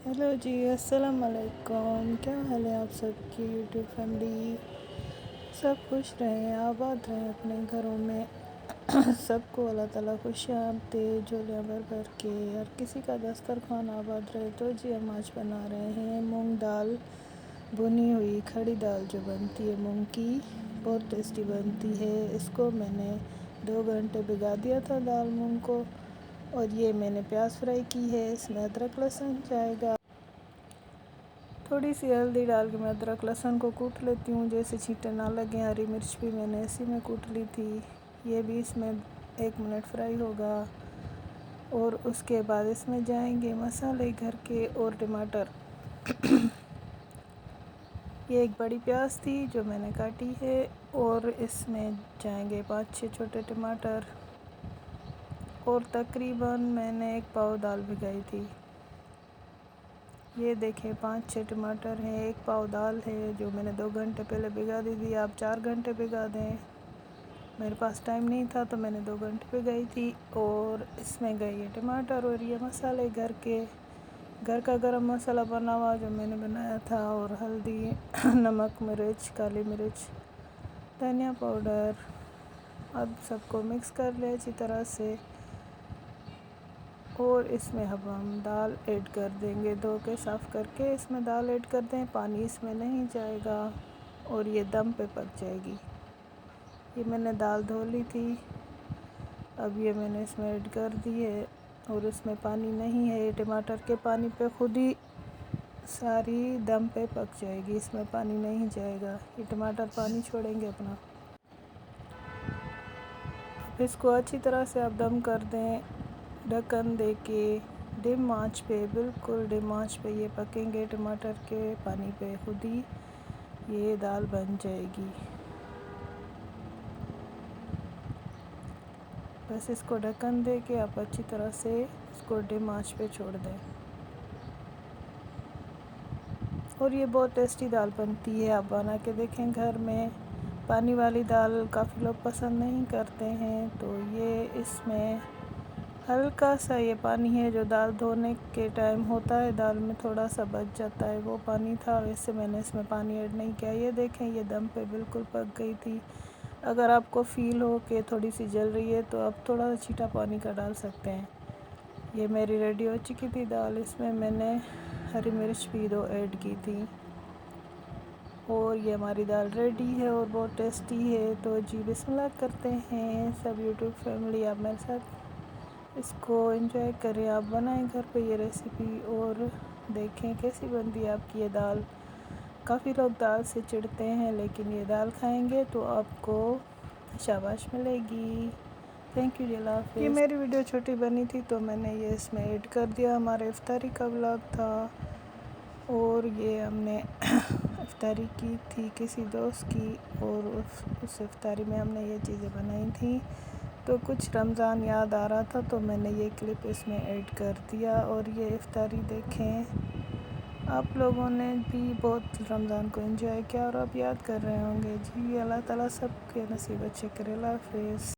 Hello जी, अस्सलाम वालेकुम। क्या हाल है आप सबकी यूट्यूब फैमिली? सब खुश रहें, आबाद रहें अपने घरों में। सबको अल्लाह ताला खुशियाँ दे, झोलियाँ भर भर के। हर किसी का दस्तरखान आबाद रहे। तो जी हम आज बना रहे हैं मूंग दाल, भुनी हुई खड़ी दाल जो बनती है मूंग की, बहुत टेस्टी बनती है। इसको मैंने 2 घंटे भिगा दिया था दाल मूंग को। और ये मैंने प्याज फ्राई की है, इसमें अदरक लहसुन जाएगा। थोड़ी सी हल्दी डाल के मैं अदरक लहसुन को कूट लेती हूँ, जैसे छींटे ना लगे। हरी मिर्च भी मैंने इसी में कूट ली थी, ये भी इसमें 1 मिनट फ्राई होगा। और उसके बाद इसमें जाएंगे मसाले घर के और टमाटर। ये एक बड़ी प्याज थी जो मैंने काटी है, और इसमें जाएंगे 5-6 छोटे टमाटर। और तकरीबन मैंने 1 पाव दाल भिगाई थी। ये देखें 5-6 टमाटर हैं, 1 पाव दाल है जो मैंने 2 घंटे पहले भिगा दी थी। आप 4 घंटे भिगा दें, मेरे पास टाइम नहीं था तो मैंने 2 घंटे भिगाई थी। और इसमें गए ये टमाटर और ये मसाले घर का गरम मसाला बना हुआ जो मैंने बनाया था, और हल्दी नमक मिर्च काली मिर्च धनिया पाउडर। अब सबको मिक्स कर ले अच्छी तरह से। और इसमें अब हम दाल ऐड कर देंगे, धो के साफ़ करके इसमें दाल ऐड कर दें। पानी इसमें नहीं जाएगा और ये दम पे पक जाएगी। ये मैंने दाल धो ली थी, अब ये मैंने इसमें ऐड कर दी है। और इसमें पानी नहीं है, ये टमाटर के पानी पे खुद ही सारी दम पे पक जाएगी, इसमें पानी नहीं जाएगा। ये टमाटर पानी छोड़ेंगे अपना। अब इसको अच्छी तरह से आप दम कर दें, ढक्कन दे के डिम आंच पे, बिल्कुल डिम आंच पे ये पकेंगे टमाटर के पानी पे, खुद ही ये दाल बन जाएगी। बस इसको ढक्कन दे के आप अच्छी तरह से इसको डिम आंच पे छोड़ दें। और ये बहुत टेस्टी दाल बनती है, आप बना के देखें घर में। पानी वाली दाल काफ़ी लोग पसंद नहीं करते हैं, तो ये इसमें हल्का सा ये पानी है जो दाल धोने के टाइम होता है, दाल में थोड़ा सा बच जाता है, वो पानी था। वैसे मैंने इसमें पानी ऐड नहीं किया। ये देखें ये दम पे बिल्कुल पक गई थी। अगर आपको फ़ील हो कि थोड़ी सी जल रही है तो आप थोड़ा छीटा पानी का डाल सकते हैं। ये मेरी रेडी हो चुकी थी दाल, इसमें मैंने हरी मिर्च भी 2 ऐड की थी। और ये हमारी दाल रेडी है और बहुत टेस्टी है। तो जी बिस्मिल्लाह करते हैं सब यूट्यूब फैमिली, आप मेरे साथ इसको एंजॉय करें। आप बनाएं घर पे ये रेसिपी और देखें कैसी बनती है आपकी ये दाल। काफ़ी लोग दाल से चिढ़ते हैं, लेकिन ये दाल खाएंगे तो आपको शाबाश मिलेगी। थैंक यू जी, अल्लाह हाफ़िज़। ये मेरी वीडियो छोटी बनी थी तो मैंने ये इसमें ऐड कर दिया। हमारे इफ्तारी का व्लॉग था, और ये हमने इफ्तारी की थी किसी दोस्त की, और उस इफ्तारी में हमने ये चीज़ें बनाई थी। तो कुछ रमज़ान याद आ रहा था तो मैंने ये क्लिप इसमें ऐड कर दिया। और ये इफ्तारी देखें, आप लोगों ने भी बहुत रमज़ान को एंजॉय किया और आप याद कर रहे होंगे। जी अल्लाह ताला सबके नसीब अच्छे करे। अल्लाह हाफ़िज़।